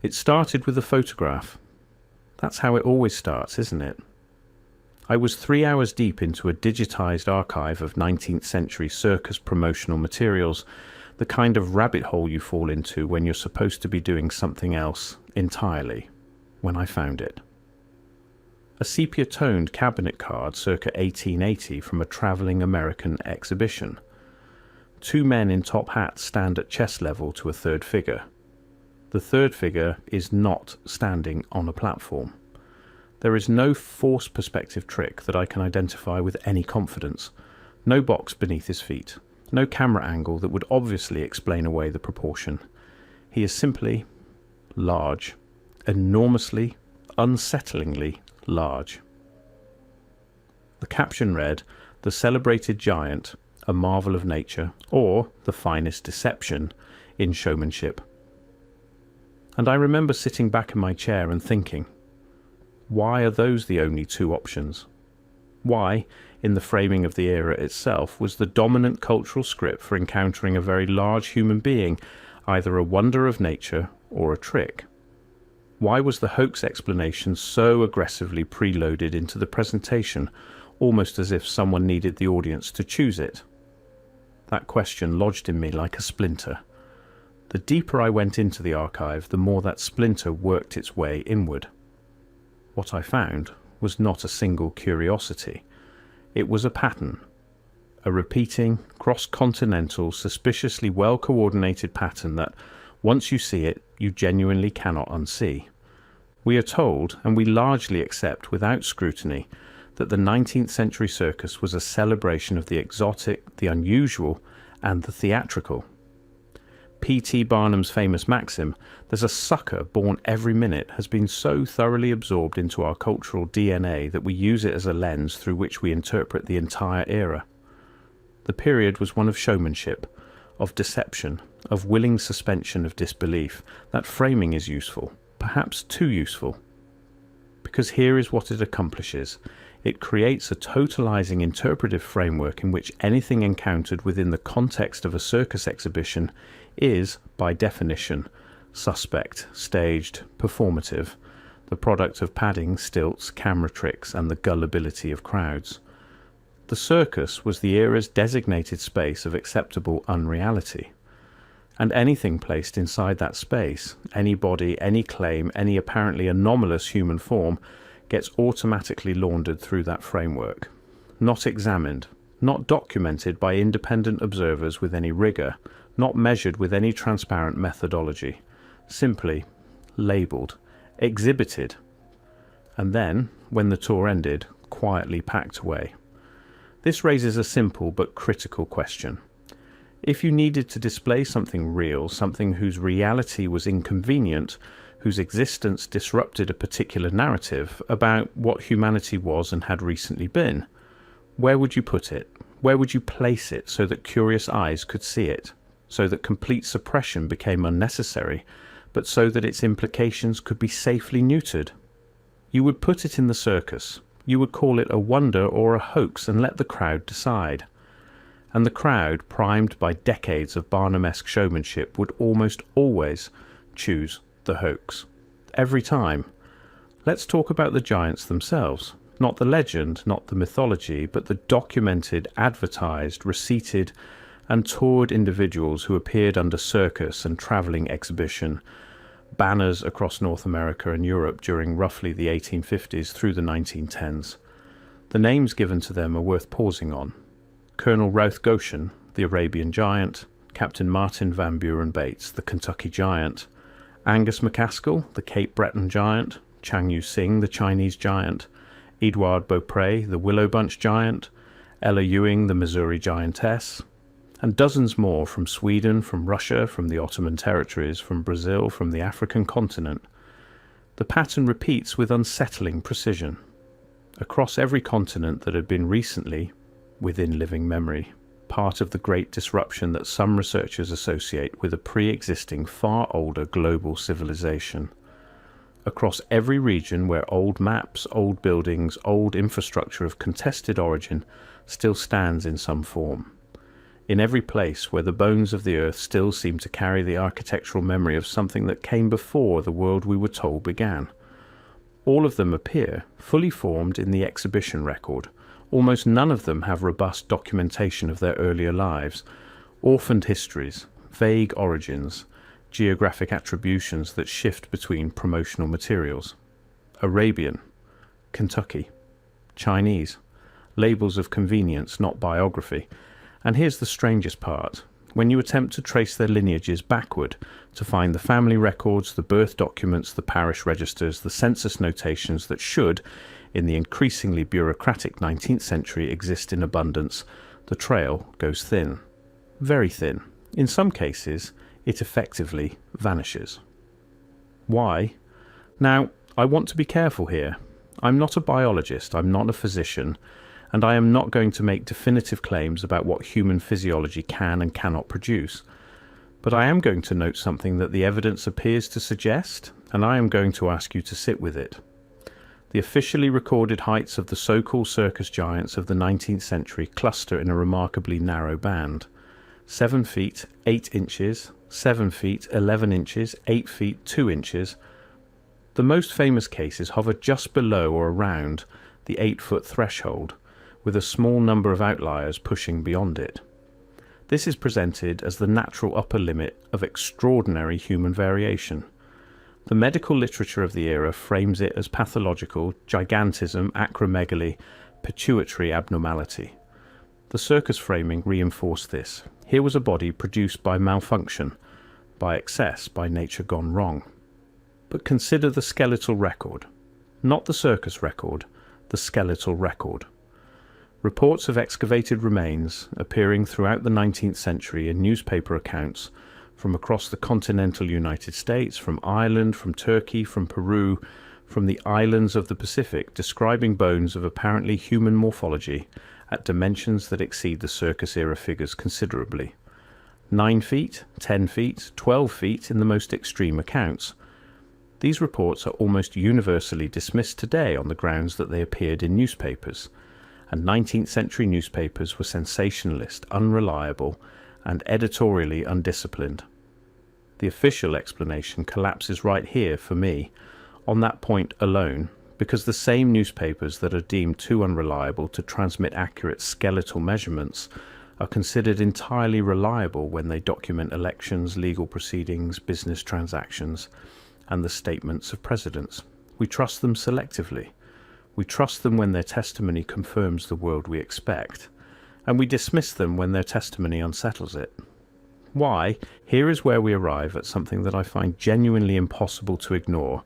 It started with a photograph. That's how it always starts, isn't it? I was 3 hours deep into a digitized archive of 19th century circus promotional materials, the kind of rabbit hole you fall into when you're supposed to be doing something else entirely, when I found it. A sepia-toned cabinet card circa 1880 from a travelling American exhibition. 2 men in top hats stand at chest level to a third figure. The third figure is not standing on a platform. There is no force perspective trick that I can identify with any confidence. No box beneath his feet. No camera angle that would obviously explain away the proportion. He is simply large. Enormously, unsettlingly large. The caption read, "The celebrated giant, a marvel of nature, or the finest deception in showmanship." And I remember sitting back in my chair and thinking, why are those the only 2 options? Why, in the framing of the era itself, was the dominant cultural script for encountering a very large human being either a wonder of nature or a trick? Why was the hoax explanation so aggressively preloaded into the presentation, almost as if someone needed the audience to choose it? That question lodged in me like a splinter. The deeper I went into the archive, the more that splinter worked its way inward. What I found was not a single curiosity. It was a pattern. A repeating, cross-continental, suspiciously well-coordinated pattern that, once you see it, you genuinely cannot unsee. We are told, and we largely accept without scrutiny, that the 19th century circus was a celebration of the exotic, the unusual, and the theatrical. P.T. Barnum's famous maxim, "There's a sucker born every minute," has been so thoroughly absorbed into our cultural DNA that we use it as a lens through which we interpret the entire era. The period was one of showmanship, of deception, of willing suspension of disbelief. That framing is useful, perhaps too useful. Because here is what it accomplishes. It creates a totalizing interpretive framework in which anything encountered within the context of a circus exhibition is, by definition, suspect, staged, performative, the product of padding, stilts, camera tricks, and the gullibility of crowds. The circus was the era's designated space of acceptable unreality. And anything placed inside that space, any body, any claim, any apparently anomalous human form, gets automatically laundered through that framework. Not examined, not documented by independent observers with any rigour, not measured with any transparent methodology. Simply labelled, exhibited, and then, when the tour ended, quietly packed away. This raises a simple but critical question. If you needed to display something real, something whose reality was inconvenient, whose existence disrupted a particular narrative about what humanity was and had recently been, where would you put it? Where would you place it so that curious eyes could see it? So that complete suppression became unnecessary, but so that its implications could be safely neutered? You would put it in the circus. You would call it a wonder or a hoax and let the crowd decide. And the crowd, primed by decades of Barnum-esque showmanship, would almost always choose the hoax. Every time. Let's talk about the giants themselves. Not the legend, not the mythology, but the documented, advertised, receipted, and toured individuals who appeared under circus and travelling exhibition banners across North America and Europe during roughly the 1850s through the 1910s. The names given to them are worth pausing on. Colonel Routh Goshen, the Arabian Giant; Captain Martin Van Buren Bates, the Kentucky Giant; Angus McCaskill, the Cape Breton Giant; Chang Yu Sing, the Chinese Giant; Edouard Beaupré, the Willow Bunch Giant; Ella Ewing, the Missouri Giantess; and dozens more from Sweden, from Russia, from the Ottoman territories, from Brazil, from the African continent. The pattern repeats with unsettling precision across every continent that had been recently, within living memory, part of the great disruption that some researchers associate with a pre-existing, far older global civilization. Across every region where old maps, old buildings, old infrastructure of contested origin still stands in some form. in every place where the bones of the earth still seem to carry the architectural memory of something that came before the world we were told began. All of them appear fully formed in the exhibition record. Almost none of them have robust documentation of their earlier lives, orphaned histories, vague origins, geographic attributions that shift between promotional materials. Arabian, Kentucky, Chinese, labels of convenience, not biography. And here's the strangest part. When you attempt to trace their lineages backward, to find the family records, the birth documents, the parish registers, the census notations that should, in the increasingly bureaucratic 19th century, exist in abundance, the trail goes thin. Very thin. In some cases, it effectively vanishes. Why? Now, I want to be careful here. I'm not a biologist, I'm not a physician, and I am not going to make definitive claims about what human physiology can and cannot produce. But I am going to note something that the evidence appears to suggest, and I am going to ask you to sit with it. The officially recorded heights of the so-called circus giants of the 19th century cluster in a remarkably narrow band. 7 feet 8 inches, 7 feet 11 inches, 8 feet 2 inches. The most famous cases hover just below or around the 8-foot threshold, with a small number of outliers pushing beyond it. This is presented as the natural upper limit of extraordinary human variation. The medical literature of the era frames it as pathological gigantism, acromegaly, pituitary abnormality. The circus framing reinforced this. Here was a body produced by malfunction, by excess, by nature gone wrong. But consider the skeletal record. Not the circus record, the skeletal record. Reports of excavated remains appearing throughout the 19th century in newspaper accounts from across the continental United States, from Ireland, from Turkey, from Peru, from the islands of the Pacific, describing bones of apparently human morphology at dimensions that exceed the circus-era figures considerably. 9 feet, 10 feet, 12 feet in the most extreme accounts. These reports are almost universally dismissed today on the grounds that they appeared in newspapers, and 19th century newspapers were sensationalist, unreliable, and editorially undisciplined. The official explanation collapses right here for me, on that point alone, because the same newspapers that are deemed too unreliable to transmit accurate skeletal measurements are considered entirely reliable when they document elections, legal proceedings, business transactions, and the statements of presidents. We trust them selectively. We trust them when their testimony confirms the world we expect, and we dismiss them when their testimony unsettles it. Why? Here is where we arrive at something that I find genuinely impossible to ignore,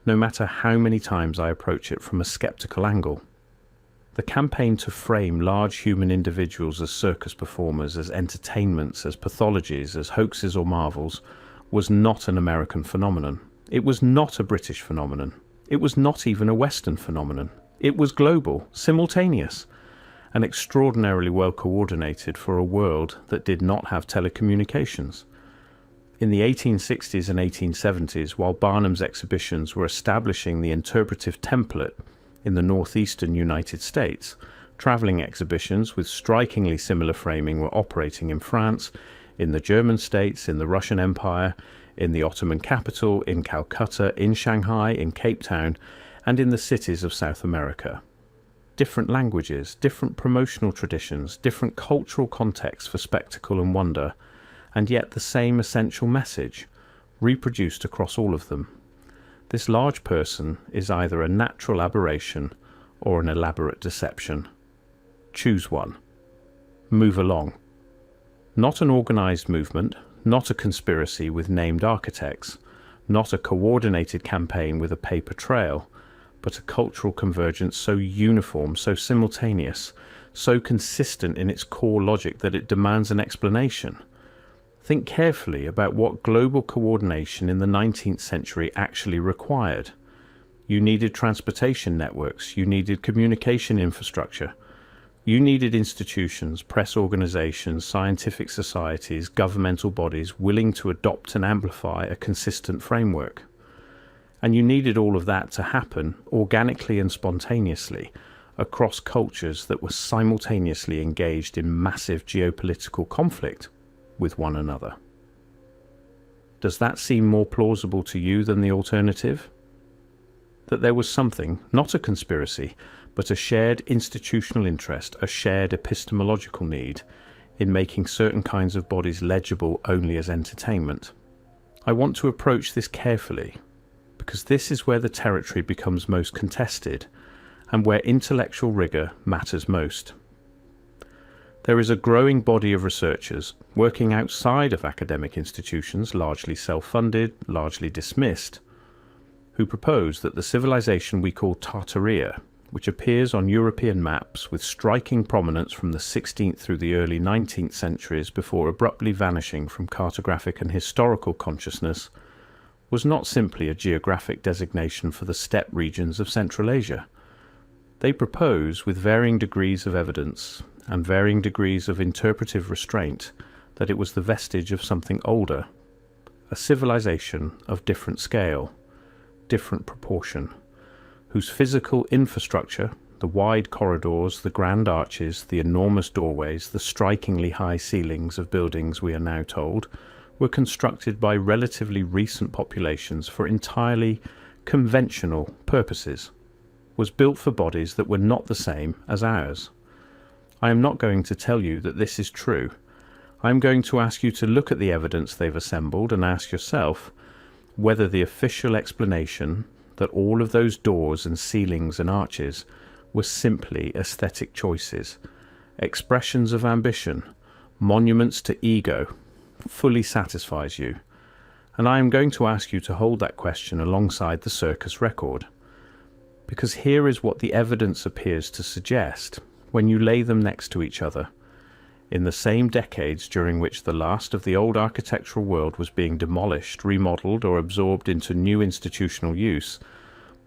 no matter how many times I approach it from a skeptical angle. The campaign to frame large human individuals as circus performers, as entertainments, as pathologies, as hoaxes or marvels, was not an American phenomenon. It was not a British phenomenon. It was not even a Western phenomenon. It was global, simultaneous, and extraordinarily well coordinated for a world that did not have telecommunications. In the 1860s and 1870s, while Barnum's exhibitions were establishing the interpretive template in the northeastern United States, travelling exhibitions with strikingly similar framing were operating in France, in the German states, in the Russian Empire, in the Ottoman capital, in Calcutta, in Shanghai, in Cape Town, and in the cities of South America. Different languages, different promotional traditions, different cultural contexts for spectacle and wonder, and yet the same essential message, reproduced across all of them. This large person is either a natural aberration or an elaborate deception. Choose one. Move along. Not an organized movement, not a conspiracy with named architects, not a coordinated campaign with a paper trail, but a cultural convergence so uniform, so simultaneous, so consistent in its core logic that it demands an explanation. Think carefully about what global coordination in the 19th century actually required. You needed transportation networks, you needed communication infrastructure, you needed institutions, press organizations, scientific societies, governmental bodies willing to adopt and amplify a consistent framework. And you needed all of that to happen organically and spontaneously across cultures that were simultaneously engaged in massive geopolitical conflict with one another. Does that seem more plausible to you than the alternative? That there was something, not a conspiracy, but a shared institutional interest, a shared epistemological need, in making certain kinds of bodies legible only as entertainment. I want to approach this carefully, because this is where the territory becomes most contested, and where intellectual rigour matters most. There is a growing body of researchers working outside of academic institutions, largely self-funded, largely dismissed, who propose that the civilization we call Tartaria, which appears on European maps with striking prominence from the 16th through the early 19th centuries before abruptly vanishing from cartographic and historical consciousness, was not simply a geographic designation for the steppe regions of Central Asia. They propose, with varying degrees of evidence and varying degrees of interpretive restraint, that it was the vestige of something older, a civilization of different scale, different proportion, whose physical infrastructure, the wide corridors, the grand arches, the enormous doorways, the strikingly high ceilings of buildings, we are now told, were constructed by relatively recent populations for entirely conventional purposes, was built for bodies that were not the same as ours. I am not going to tell you that this is true. I am going to ask you to look at the evidence they've assembled and ask yourself whether the official explanation that all of those doors and ceilings and arches were simply aesthetic choices, expressions of ambition, monuments to ego, fully satisfies you. And I am going to ask you to hold that question alongside the Circus record, because here is what the evidence appears to suggest when you lay them next to each other. In the same decades during which the last of the old architectural world was being demolished, remodelled, or absorbed into new institutional use,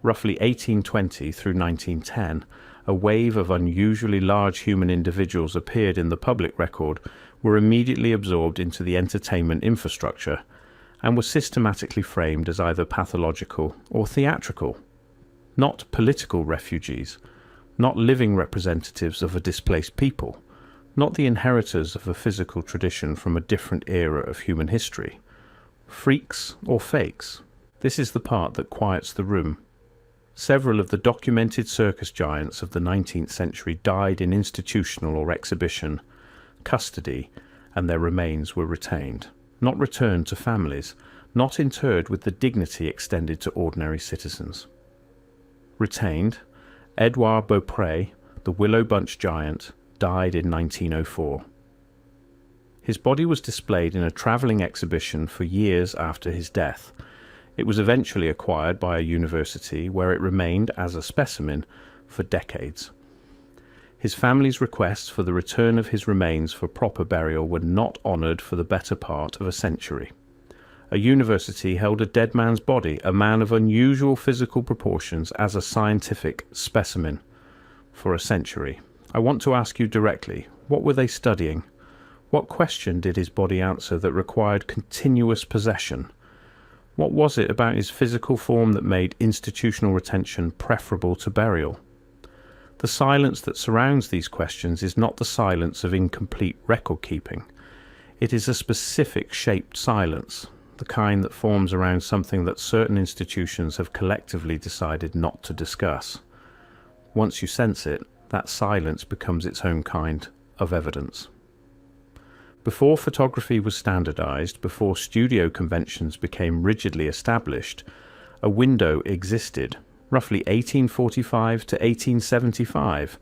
roughly 1820 through 1910, a wave of unusually large human individuals appeared in the public record, were immediately absorbed into the entertainment infrastructure, and were systematically framed as either pathological or theatrical. Not political refugees, not living representatives of a displaced people, not the inheritors of a physical tradition from a different era of human history. Freaks or fakes. This is the part that quiets the room. Several of the documented circus giants of the 19th century died in institutional or exhibition, custody, and their remains were retained, not returned to families, not interred with the dignity extended to ordinary citizens. Retained, Edouard Beaupré, the Willow Bunch giant, died in 1904. His body was displayed in a travelling exhibition for years after his death. It was eventually acquired by a university where it remained as a specimen for decades. His family's requests for the return of his remains for proper burial were not honoured for the better part of a century. A university held a dead man's body, a man of unusual physical proportions, as a scientific specimen for a century. I want to ask you directly, what were they studying? What question did his body answer that required continuous possession? What was it about his physical form that made institutional retention preferable to burial? The silence that surrounds these questions is not the silence of incomplete record-keeping. It is a specific shaped silence, the kind that forms around something that certain institutions have collectively decided not to discuss. Once you sense it, that silence becomes its own kind of evidence. Before photography was standardized, before studio conventions became rigidly established, a window existed, roughly 1845 to 1875,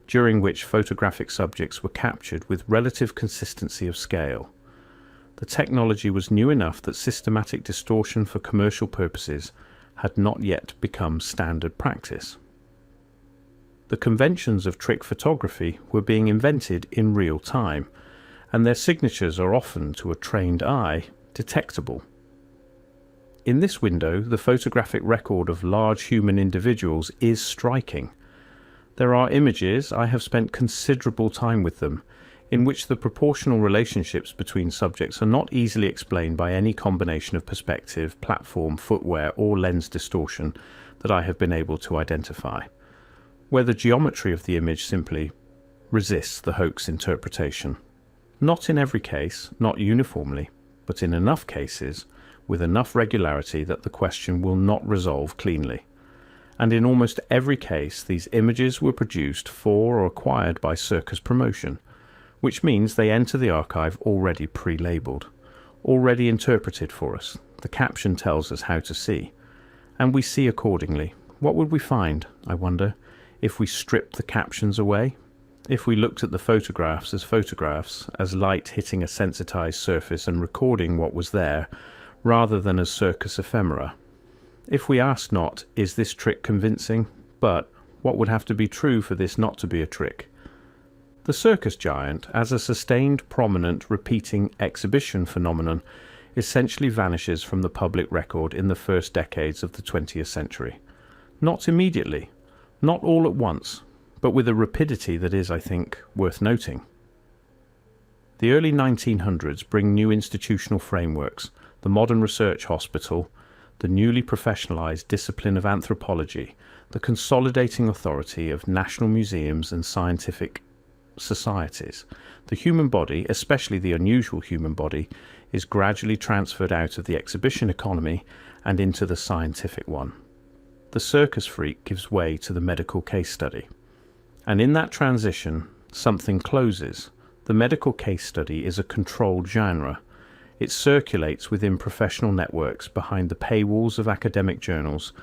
during which photographic subjects were captured with relative consistency of scale. The technology was new enough that systematic distortion for commercial purposes had not yet become standard practice. The conventions of trick photography were being invented in real time, and their signatures are often, to a trained eye, detectable. In this window, the photographic record of large human individuals is striking. There are images, I have spent considerable time with them, in which the proportional relationships between subjects are not easily explained by any combination of perspective, platform, footwear, or lens distortion that I have been able to identify. where the geometry of the image simply resists the hoax interpretation. Not in every case, not uniformly, but in enough cases, with enough regularity that the question will not resolve cleanly. And in almost every case, these images were produced for or acquired by Circus Promotion, which means they enter the archive already pre-labelled, already interpreted for us. The caption tells us how to see, and we see accordingly. What would we find, I wonder, if we stripped the captions away? If we looked at the photographs, as light hitting a sensitized surface and recording what was there, rather than as circus ephemera? If we asked not, is this trick convincing? But what would have to be true for this not to be a trick? The circus giant, as a sustained, prominent, repeating exhibition phenomenon, essentially vanishes from the public record in the first decades of the 20th century. Not immediately, not all at once, but with a rapidity that is, I think, worth noting. The early 1900s bring new institutional frameworks, the modern research hospital, the newly professionalized discipline of anthropology, the consolidating authority of national museums and scientific societies. The human body, especially the unusual human body, is gradually transferred out of the exhibition economy and into the scientific one. The circus freak gives way to the medical case study. And in that transition, something closes. The medical case study is a controlled genre. It circulates within professional networks, behind the paywalls of academic journals,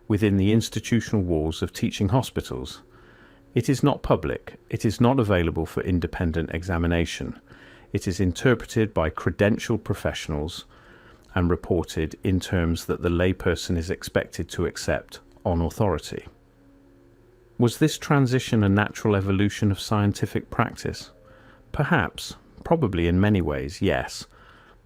within the institutional walls of teaching hospitals. It is not public. It is not available for independent examination. It is interpreted by credentialed professionals and reported in terms that the layperson is expected to accept on authority. Was this transition a natural evolution of scientific practice? Perhaps, probably in many ways, yes.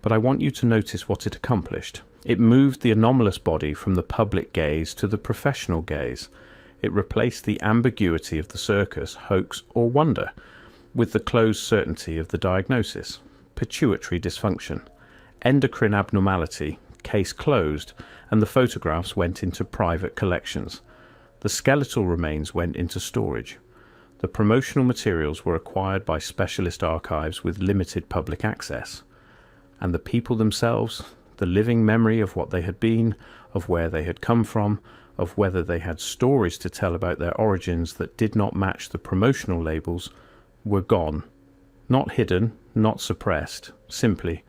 But I want you to notice what it accomplished. It moved the anomalous body from the public gaze to the professional gaze. It replaced the ambiguity of the circus, hoax, or wonder with the closed certainty of the diagnosis. Pituitary dysfunction, endocrine abnormality, case closed, and the photographs went into private collections. The skeletal remains went into storage. The promotional materials were acquired by specialist archives with limited public access. And the people themselves, the living memory of what they had been, of where they had come from, of whether they had stories to tell about their origins that did not match the promotional labels, were gone. Not hidden, not suppressed, simply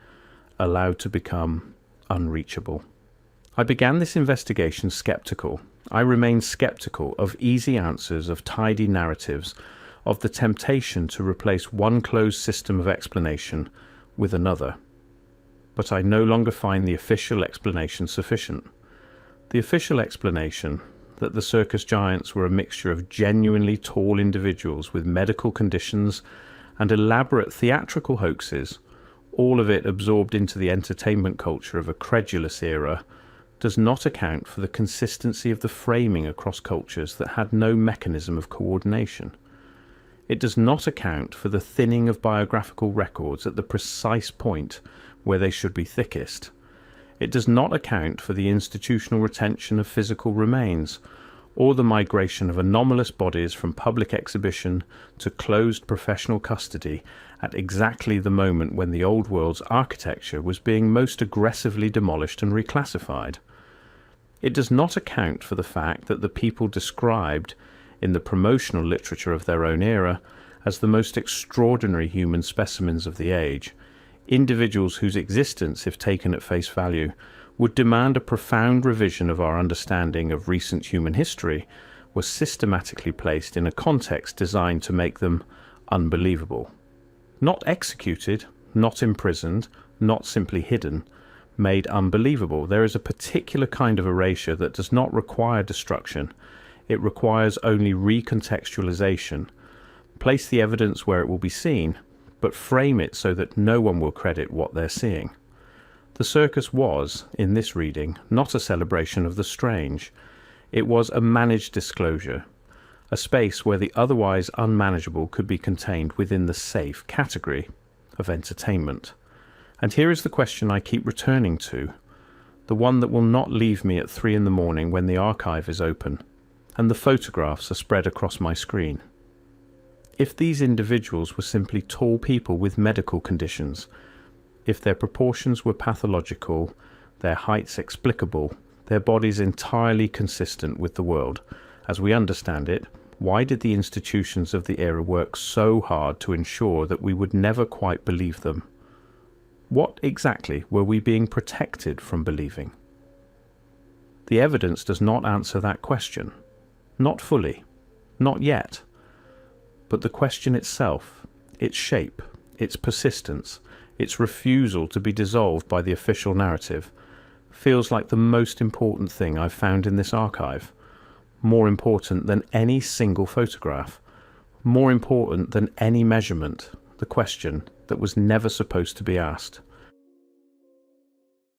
allowed to become unreachable. I began this investigation skeptical. I remained skeptical of easy answers, of tidy narratives, of the temptation to replace one closed system of explanation with another. But I no longer find the official explanation sufficient. The official explanation, that the circus giants were a mixture of genuinely tall individuals with medical conditions and elaborate theatrical hoaxes, all of it absorbed into the entertainment culture of a credulous era, does not account for the consistency of the framing across cultures that had no mechanism of coordination. It does not account for the thinning of biographical records at the precise point where they should be thickest. It does not account for the institutional retention of physical remains, or the migration of anomalous bodies from public exhibition to closed professional custody at exactly the moment when the old world's architecture was being most aggressively demolished and reclassified. It does not account for the fact that the people described in the promotional literature of their own era as the most extraordinary human specimens of the age, individuals whose existence, if taken at face value, would demand a profound revision of our understanding of recent human history, were systematically placed in a context designed to make them unbelievable. Not executed, not imprisoned, not simply hidden, made unbelievable. There is a particular kind of erasure that does not require destruction. It requires only recontextualization. Place the evidence where it will be seen, but frame it so that no one will credit what they're seeing. The circus was, in this reading, not a celebration of the strange. It was a managed disclosure, a space where the otherwise unmanageable could be contained within the safe category of entertainment. And here is the question I keep returning to, the one that will not leave me at 3 a.m. when the archive is open. and the photographs are spread across my screen. If these individuals were simply tall people with medical conditions, if their proportions were pathological, their heights explicable, their bodies entirely consistent with the world as we understand it, why did the institutions of the era work so hard to ensure that we would never quite believe them? What exactly were we being protected from believing? The evidence does not answer that question. Not fully. Not yet. But the question itself, its shape, its persistence, its refusal to be dissolved by the official narrative, feels like the most important thing I've found in this archive. More important than any single photograph. More important than any measurement. The question that was never supposed to be asked.